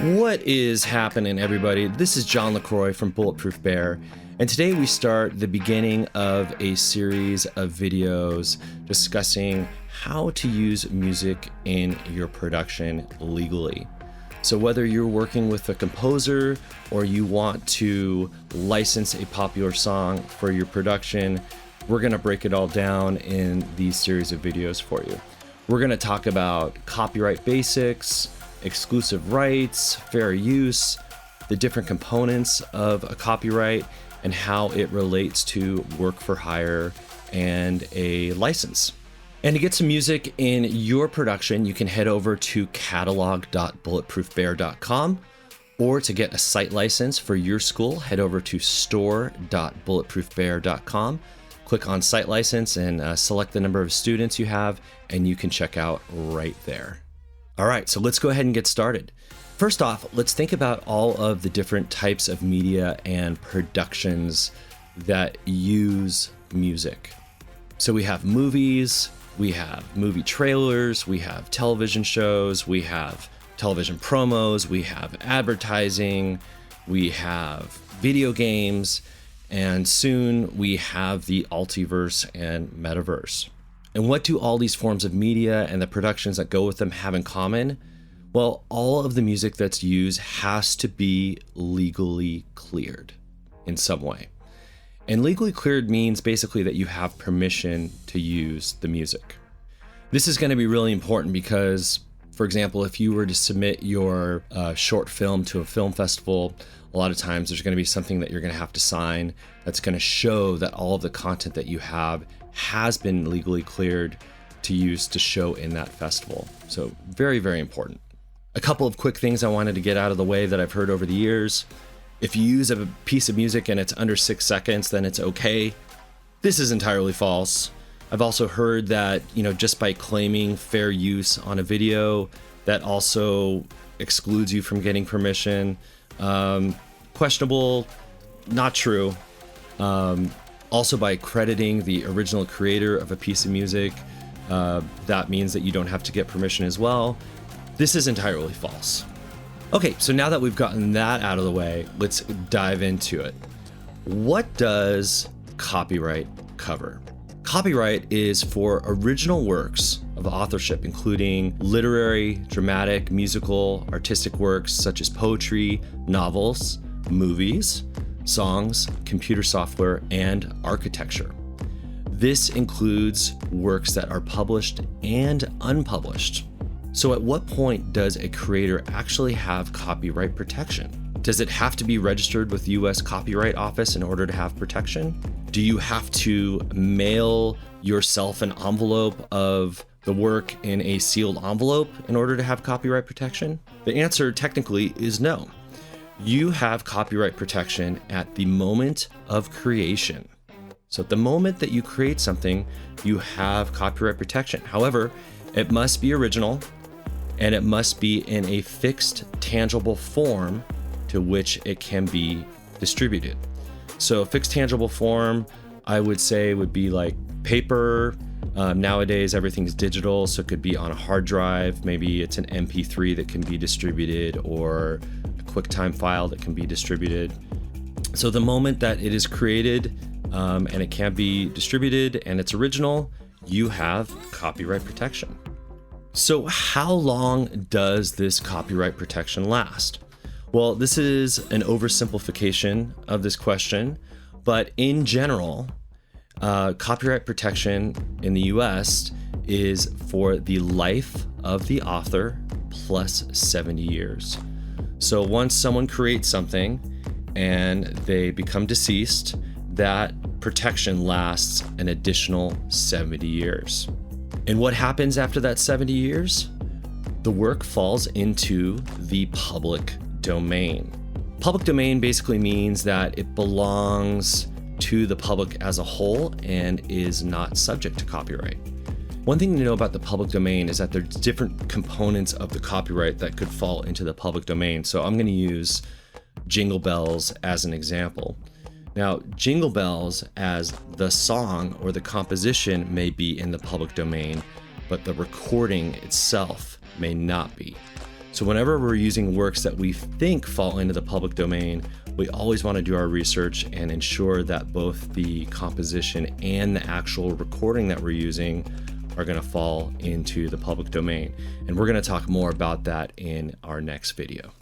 What is happening, everybody? This is John LaCroix from Bulletproof Bear, and today we start the beginning of a series of videos discussing how to use music in your production legally. So whether you're working with a composer or you want to license a popular song for your production, we're going to break it all down in these series of videos for you. We're going to talk about copyright basics, exclusive rights, fair use, the different components of a copyright, and how it relates to work for hire and a license. And to get some music in your production, you can head over to catalog.bulletproofbear.com, or to get a site license for your school, head over to store.bulletproofbear.com. Click on site license and select the number of students you have, and you can check out right there. All right, so let's go ahead and get started. First off, let's think about all of the different types of media and productions that use music. So we have movies, we have movie trailers, we have television shows, we have television promos, we have advertising, we have video games, and soon we have the multiverse and metaverse. And what do all these forms of media and the productions that go with them have in common? Well, all of the music that's used has to be legally cleared in some way. And legally cleared means basically that you have permission to use the music. This is going to be really important because, for example, if you were to submit your short film to a film festival, a lot of times there's going to be something that you're going to have to sign that's going to show that all of the content that you have has been legally cleared to use to show in that festival. So very, very important. A couple of quick things I wanted to get out of the way that I've heard over the years. If you use a piece of music and it's under 6 seconds, then it's okay. This is entirely false. I've also heard that, just by claiming fair use on a video, that also excludes you from getting permission. Questionable, not true. Also, by crediting the original creator of a piece of music, that means that you don't have to get permission as well. This is entirely false. Okay, so now that we've gotten that out of the way, let's dive into it. What does copyright cover? Copyright is for original works of authorship, including literary, dramatic, musical, artistic works such as poetry, novels, movies, songs, computer software, and architecture. This includes works that are published and unpublished. So at what point does a creator actually have copyright protection? Does it have to be registered with the US Copyright Office in order to have protection? Do you have to mail yourself an envelope of the work in a sealed envelope in order to have copyright protection? The answer technically is no. You have copyright protection at the moment of creation. So at the moment that you create something, you have copyright protection. However, it must be original and it must be in a fixed, tangible form to which it can be distributed. So fixed, tangible form, I would say, would be like paper. Nowadays, everything's digital, so it could be on a hard drive. Maybe it's an MP3 that can be distributed, or a QuickTime file that can be distributed. So the moment that it is created and it can be distributed and it's original, you have copyright protection. So how long does this copyright protection last? Well, this is an oversimplification of this question, but in general, copyright protection in the US is for the life of the author plus 70 years. So once someone creates something and they become deceased, that protection lasts an additional 70 years. And what happens after that 70 years? The work falls into the public domain. Public domain basically means that it belongs to the public as a whole and is not subject to copyright. One thing to know about the public domain is that there's different components of the copyright that could fall into the public domain. So I'm going to use Jingle Bells as an example. Now, Jingle Bells as the song or the composition may be in the public domain, but the recording itself may not be. So whenever we're using works that we think fall into the public domain, we always want to do our research and ensure that both the composition and the actual recording that we're using are going to fall into the public domain. And we're going to talk more about that in our next video.